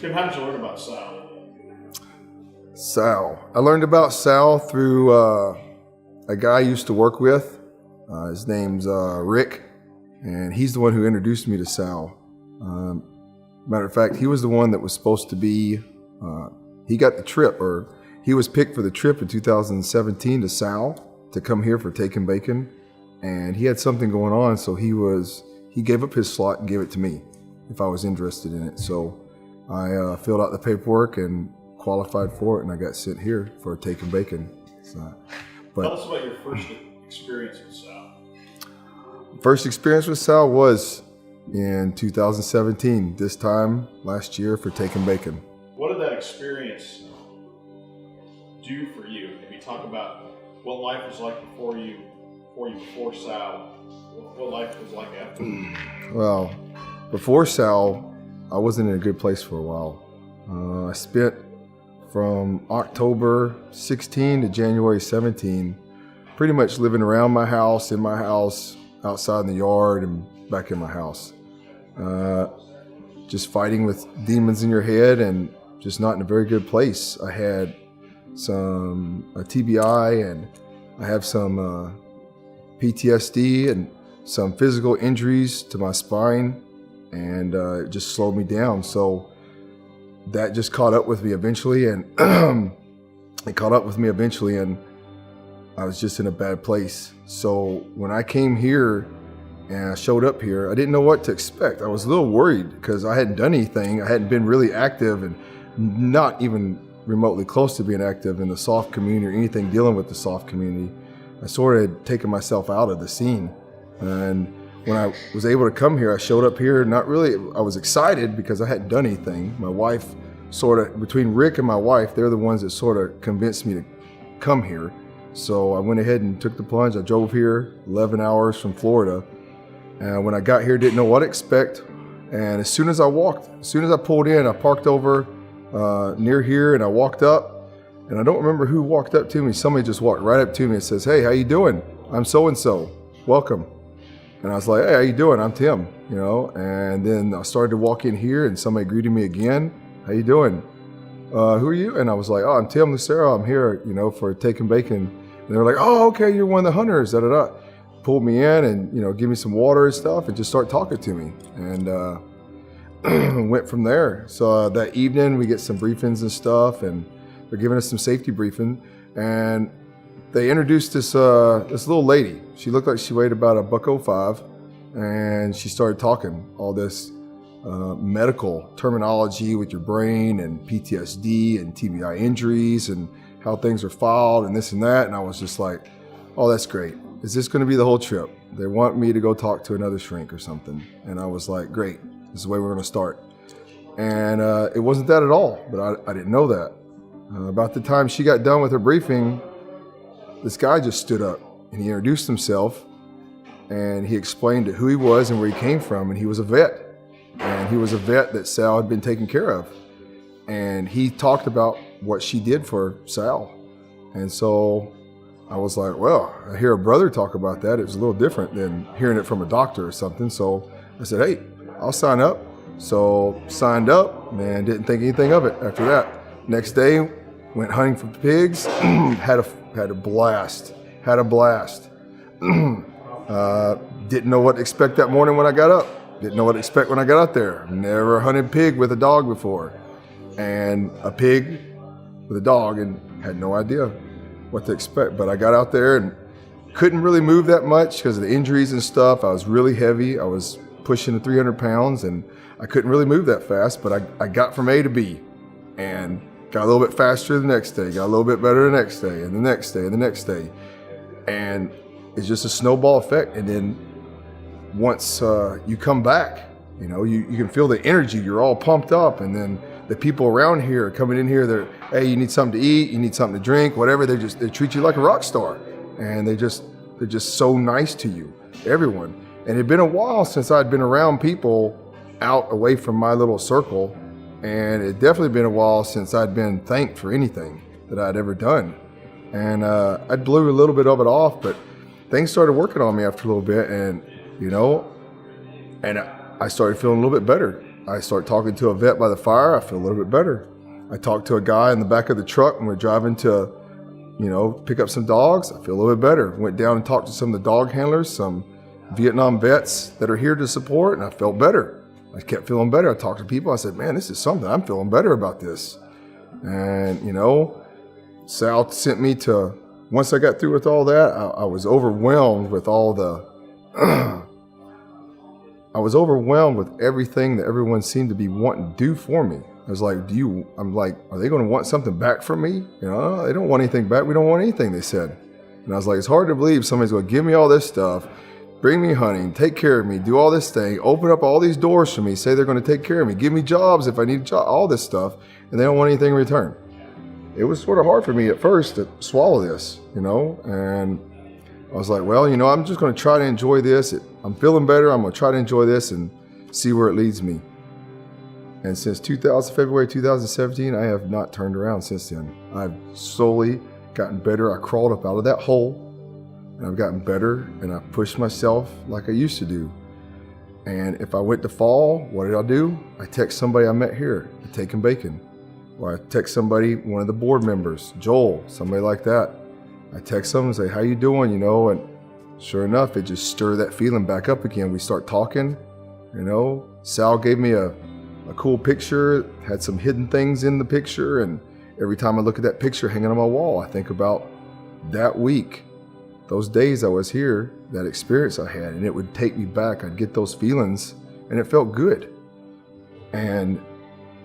Tim, how did you learn about SOWW? SOWW. I learned about SOWW through a guy I used to work with. His name's Rick, and he's the one who introduced me to SOWW. Matter of fact, he was the one that was supposed to be, he got the trip, or he was picked for the trip in 2017 to SOWW to come here for Taking Bacon. And he had something going on, so he gave up his slot and gave it to me if I was interested in it. So I filled out the paperwork and qualified for it, and I got sent here for Taking Bacon. So, tell us about your first experience with SOWW. First experience with SOWW was in 2017, this time last year for Taking Bacon. What did that experience do for you? Maybe talk about what life was like before SOWW. What life was like after? Well, before SOWW, I wasn't in a good place for a while. I spent from October 16 to January 17, pretty much living around my house, in my house, outside in the yard, and back in my house. Just fighting with demons in your head and just not in a very good place. I had a TBI, and I have some PTSD and some physical injuries to my spine, and it just slowed me down. So that just caught up with me eventually, and and I was just in a bad place. So when I came here and I showed up here, I didn't know what to expect. I was a little worried because I hadn't done anything. I hadn't been really active, and not even remotely close to being active in the soft community or anything dealing with the soft community. I sort of had taken myself out of the scene. And when I was able to come here, I showed up here, not really, I was excited because I hadn't done anything. My wife between Rick and my wife, they're the ones that sort of convinced me to come here. So I went ahead and took the plunge. I drove here 11 hours from Florida. And when I got here, didn't know what to expect. And as soon as I pulled in, I parked over near here, and I walked up. And I don't remember who walked up to me. Somebody just walked right up to me and says, "Hey, how you doing? I'm so-and-so. Welcome." And I was like, "Hey, how you doing? I'm Tim." And then I started to walk in here, and somebody greeted me again. "How you doing? Who are you?" And I was like, "Oh, I'm Tim Lucero. I'm here, for Taking Bacon." And they were like, "Oh, okay, you're one of the hunters, da-da-da." Pulled me in and, give me some water and stuff, and just start talking to me. And went from there. So that evening, we get some briefings and stuff, and they're giving us some safety briefing. And they introduced this little lady. She looked like she weighed about $105, and she started talking all this medical terminology with your brain and PTSD and TBI injuries and how things are filed and this and that. And I was just like, "Oh, that's great. Is this going to be the whole trip? They want me to go talk to another shrink or something." And I was like, "Great. This is the way we're going to start." And it wasn't that at all, but I didn't know that. About the time she got done with her briefing, this guy just stood up and he introduced himself, and he explained who he was and where he came from. And he was a vet. And he was a vet that Sal had been taking care of. And he talked about what she did for Sal. And so I was like, well, I hear a brother talk about that. It was a little different than hearing it from a doctor or something. So I said, "Hey, I'll sign up." So signed up, and didn't think anything of it after that. Next day, went hunting for pigs, had a blast. Didn't know what to expect that morning when I got up. Didn't know what to expect when I got out there. Never hunted pig with a dog before. And a pig with a dog, and had no idea what to expect. But I got out there and couldn't really move that much because of the injuries and stuff. I was really heavy. I was pushing the 300 pounds, and I couldn't really move that fast. But I got from A to B, and got a little bit faster the next day, got a little bit better the next day, and the next day, and the next day. And it's just a snowball effect. And then once you come back, you can feel the energy. You're all pumped up. And then the people around here are coming in here. They're, "Hey, you need something to eat, you need something to drink, whatever." They treat you like a rock star. And they're just so nice to you, everyone. And it'd been a while since I'd been around people out away from my little circle. And it definitely been a while since I'd been thanked for anything that I'd ever done. And I blew a little bit of it off, but things started working on me after a little bit, and I started feeling a little bit better. I start talking to a vet by the fire, I feel a little bit better. I talk to a guy in the back of the truck when we're driving to, pick up some dogs, I feel a little bit better. Went down and talked to some of the dog handlers, some Vietnam vets that are here to support, and I felt better. I kept feeling better. I talked to people, I said, man, this is something, I'm feeling better about this. And, Sal sent me to, once I got through with all that, I was overwhelmed with all the, I was overwhelmed with everything that everyone seemed to be wanting to do for me. I was like, I'm like, are they going to want something back from me? They don't want anything back. We don't want anything, they said. And I was like, it's hard to believe somebody's going to give me all this stuff, bring me hunting, take care of me, do all this thing, open up all these doors for me, say they're going to take care of me, give me jobs if I need a job, all this stuff, and they don't want anything in return. It was sort of hard for me at first to swallow this, and I was like, well, I'm just going to try to enjoy this. I'm feeling better. I'm going to try to enjoy this and see where it leads me. And since February 2017, I have not turned around since then. I've slowly gotten better. I crawled up out of that hole, and I've gotten better, and I pushed myself like I used to do. And if I went to fall, what did I do? I text somebody I met here at Taking Bacon. Or I text somebody, one of the board members, Joel, somebody like that. I text them and say, how you doing, and sure enough, it just stirred that feeling back up again. We start talking, Sal gave me a cool picture, had some hidden things in the picture, and every time I look at that picture hanging on my wall, I think about that week, those days I was here, that experience I had, and it would take me back. I'd get those feelings, and it felt good. And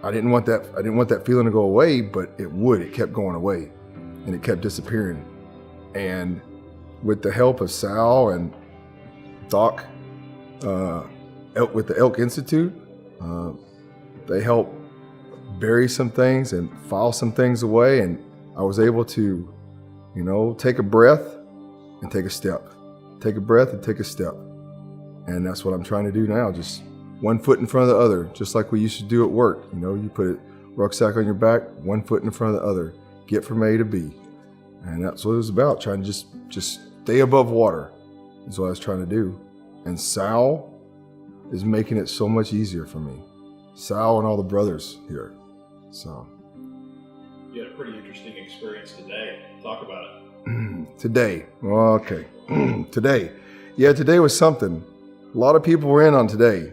I didn't want that feeling to go away, but it would. It kept going away, and it kept disappearing. And with the help of Sal and Doc, with the Elk Institute, they helped bury some things and file some things away, and I was able to, take a breath and take a step. Take a breath and take a step. And that's what I'm trying to do now, just one foot in front of the other, just like we used to do at work. You put a rucksack on your back, one foot in front of the other, get from A to B. And that's what it was about, trying to just stay above water is what I was trying to do. And Sal is making it so much easier for me. Sal and all the brothers here. So. You had a pretty interesting experience today. Talk about it. Today. Well, okay. Today. Yeah, today was something. A lot of people were in on today.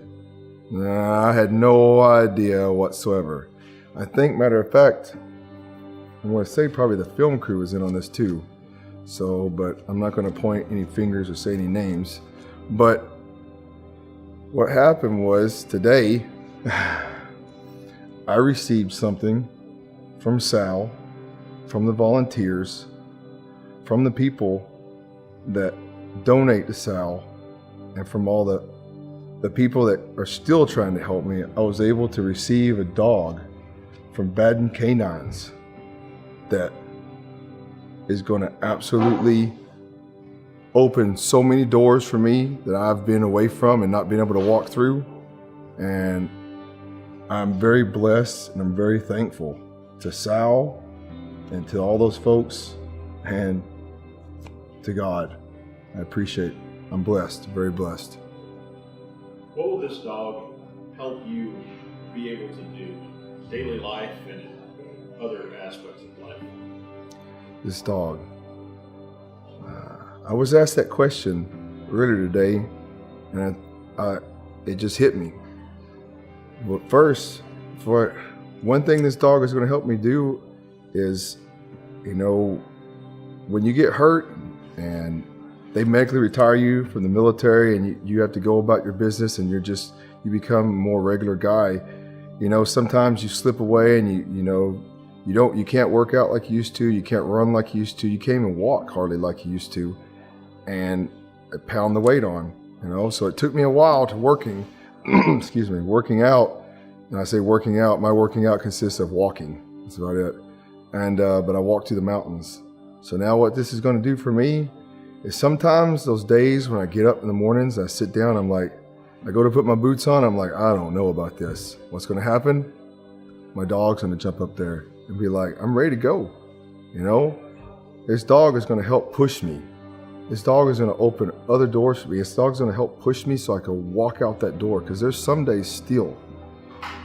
I had no idea whatsoever. I think, matter of fact, I'm going to say probably the film crew was in on this too. So, but I'm not going to point any fingers or say any names. But what happened was today, I received something from Sal, from the volunteers, from the people that donate to Sal, and from all the people that are still trying to help me. I was able to receive a dog from Baden Canines that is going to absolutely open so many doors for me that I've been away from and not been able to walk through. And I'm very blessed and I'm very thankful to Sal and to all those folks and to God. I appreciate it. I'm blessed, very blessed. What will this dog help you be able to do daily life and other aspects of life? This dog. I was asked that question earlier today, and it just hit me. But first, for one thing this dog is going to help me do is, when you get hurt and they medically retire you from the military and you have to go about your business and you become a more regular guy, sometimes you slip away and you can't work out like you used to, you can't run like you used to, you can't even walk hardly like you used to, and pound the weight on, so it took me a while to working out. And I say working out, my working out consists of walking, that's about it. And but I walk through the mountains. So now what this is going to do for me is sometimes those days when I get up in the mornings, I sit down, I go to put my boots on, I'm like, I don't know about this. What's going to happen? My dog's going to jump up there and be like, I'm ready to go. This dog is going to help push me. This dog is going to open other doors for me. This dog's going to help push me so I can walk out that door. Because there's some days still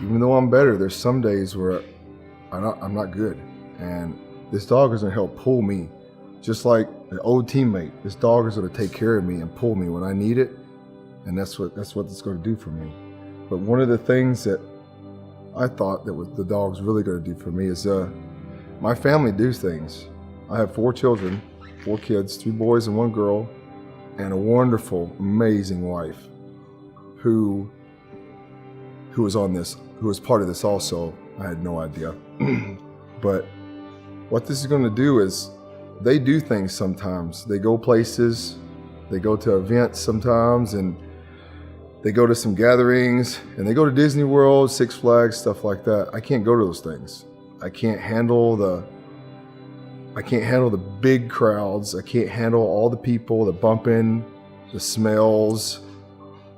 even though I'm better, there's some days where I'm not good. And this dog is gonna help pull me. Just like an old teammate, this dog is gonna take care of me and pull me when I need it. And that's what it's gonna do for me. But one of the things that I thought that the dog's really gonna do for me is my family do things. I have 4 children, 4 kids, 3 boys and 1 girl, and a wonderful, amazing wife who was on this, who was part of this also. I had no idea. But what this is going to do is they do things sometimes. They go places, they go to events sometimes, and they go to some gatherings, and they go to Disney World, Six Flags, stuff like that. I can't go to those things. I can't handle the big crowds. I can't handle all the people, the bumping, the smells,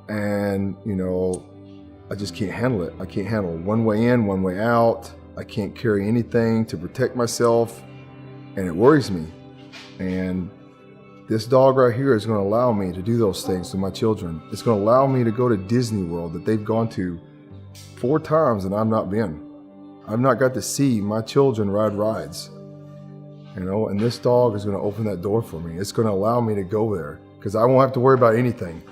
and I just can't handle it. I can't handle one way in, one way out. I can't carry anything to protect myself, and it worries me. And this dog right here is going to allow me to do those things to my children. It's going to allow me to go to Disney World that they've gone to 4 times and I've not been. I've not got to see my children ride rides, and this dog is going to open that door for me. It's going to allow me to go there because I won't have to worry about anything.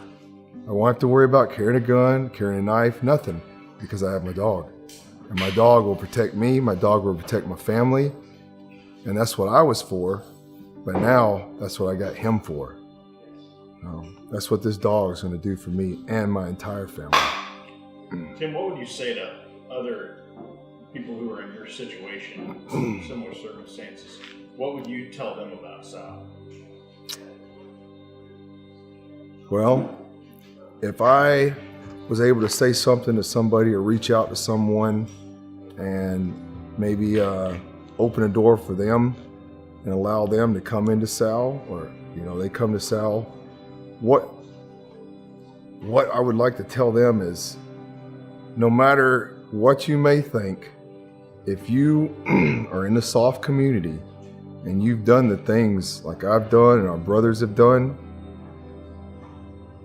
I won't have to worry about carrying a gun, carrying a knife, nothing, because I have my dog. And my dog will protect me, my dog will protect my family, and that's what I was for, but now that's what I got him for. That's what this dog is going to do for me and my entire family. Tim, what would you say to other people who are in your situation, similar circumstances? What would you tell them about SOWW? Well, if I was able to say something to somebody or reach out to someone and maybe open a door for them and allow them to come into SOWW, or they come to SOWW, what I would like to tell them is, no matter what you may think, if you are in the soft community and you've done the things like I've done and our brothers have done,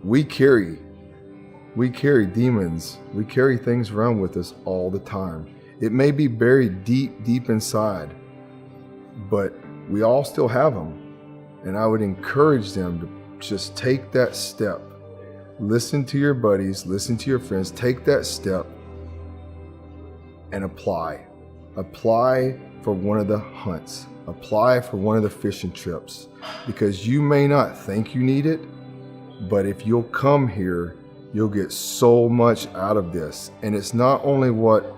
we carry demons. We carry things around with us all the time. It may be buried deep inside, but we all still have them. And I would encourage them to just take that step. Listen to your buddies, listen to your friends, take that step and apply. Apply for one of the hunts. Apply for one of the fishing trips, because you may not think you need it, but if you'll come here, you'll get so much out of this. And it's not only what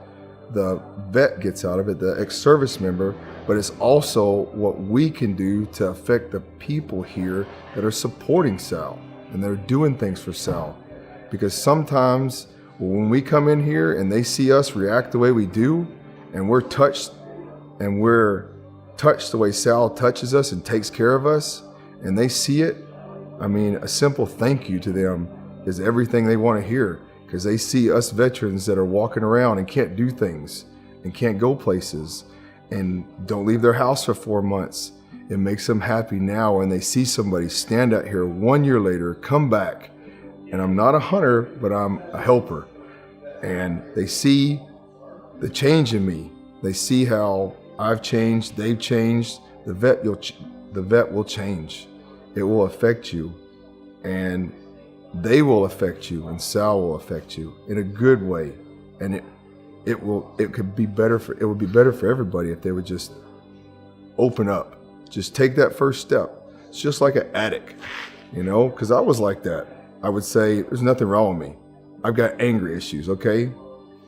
the vet gets out of it, the ex-service member, but it's also what we can do to affect the people here that are supporting SOWW and they're doing things for SOWW. Because sometimes when we come in here and they see us react the way we do, and we're touched the way SOWW touches us and takes care of us, and they see it, a simple thank you to them is everything they want to hear, because they see us veterans that are walking around and can't do things and can't go places and don't leave their house for 4 months. It makes them happy now when they see somebody stand out here 1 year later, come back, and I'm not a hunter, but I'm a helper, and they see the change in me. They see how I've changed, they've changed. The vet will change. It will affect you, and they will affect you, and SOWW will affect you in a good way. And it would be better for everybody if they would just open up. Just take that first step. It's just like an addict, because I was like that. I would say, there's nothing wrong with me. I've got anger issues, okay?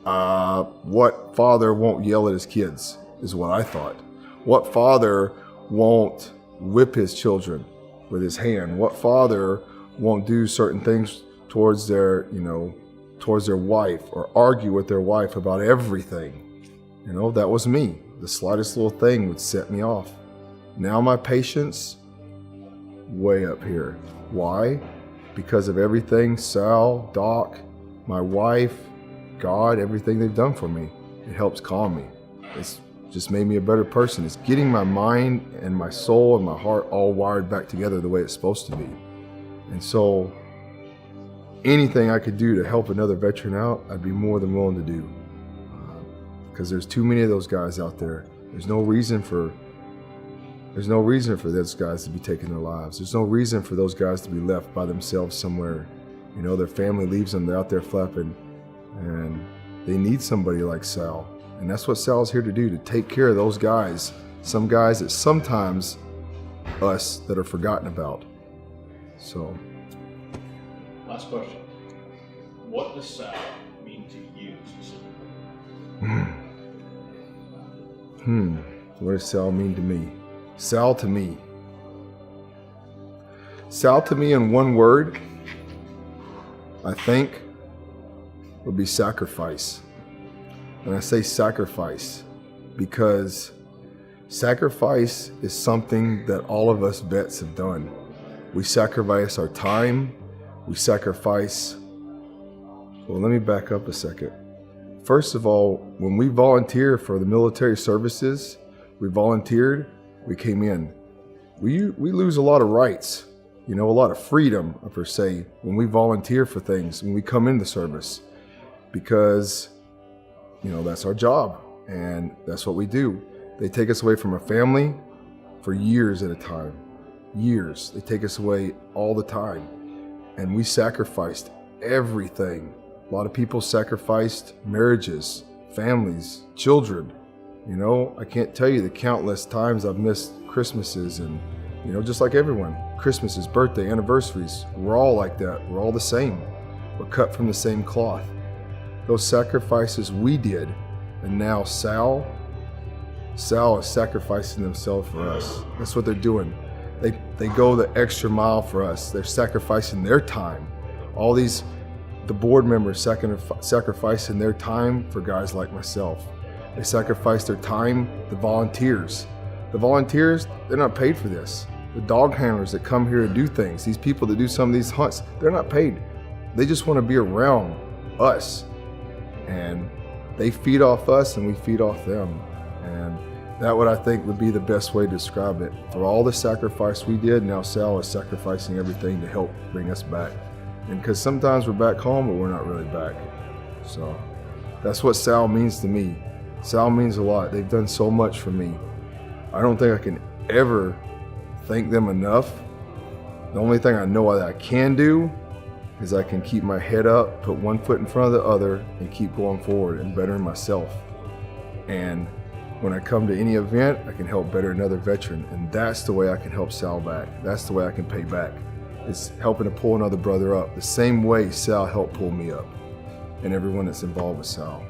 What father won't yell at his kids is what I thought. What father won't whip his children with his hand? What father won't do certain things towards their wife, or argue with their wife about everything? That was me. The slightest little thing would set me off. Now my patience, way up here. Why? Because of everything SOWW, Doc, my wife, God, everything they've done for me. It helps calm me. It's just made me a better person. It's getting my mind and my soul and my heart all wired back together the way it's supposed to be. And so anything I could do to help another veteran out, I'd be more than willing to do. because there's too many of those guys out there. There's no reason for those guys to be taking their lives. There's no reason for those guys to be left by themselves somewhere. You know, their family leaves them, they're out there flapping, and they need somebody like Sal. And that's what Sal's here to do, to take care of those guys, some guys that sometimes us that are forgotten about. So. Last question. What does Sal mean to you specifically? What does Sal mean to me? Sal to me. Sal to me in one word, I think, would be sacrifice. And I say sacrifice because sacrifice is something that all of us vets have done. We sacrifice our time. We sacrifice. Well, let me back up a second. First of all, when we volunteer for the military services, we volunteered, we came in. We lose a lot of rights, you know, a lot of freedom, per se, when we volunteer for things, when we come into service, because, you know, that's our job and that's what we do. They take us away from our family for years at a time. Years. They take us away all the time. And we sacrificed everything. A lot of people sacrificed marriages, families, children. You know, I can't tell you the countless times I've missed Christmases and, you know, just like everyone, Christmases, birthday, anniversaries, we're all like that. We're all the same. We're cut from the same cloth. Those sacrifices we did, and now Sal is sacrificing themselves for us. That's what they're doing. They go the extra mile for us. They're sacrificing their time. The board members sacrificing their time for guys like myself. They sacrifice their time. The volunteers, they're not paid for this. The dog handlers that come here and do things, these people that do some of these hunts, they're not paid. They just want to be around us. And they feed off us and we feed off them. And that what I think would be the best way to describe it. For all the sacrifice we did, now Sal is sacrificing everything to help bring us back. And because sometimes we're back home, but we're not really back. So that's what Sal means to me. Sal means a lot. They've done so much for me. I don't think I can ever thank them enough. The only thing I know that I can do is I can keep my head up, put one foot in front of the other, and keep going forward and bettering myself. And when I come to any event, I can help better another veteran. And that's the way I can help Sal back. That's the way I can pay back. It's helping to pull another brother up the same way Sal helped pull me up, and everyone that's involved with Sal.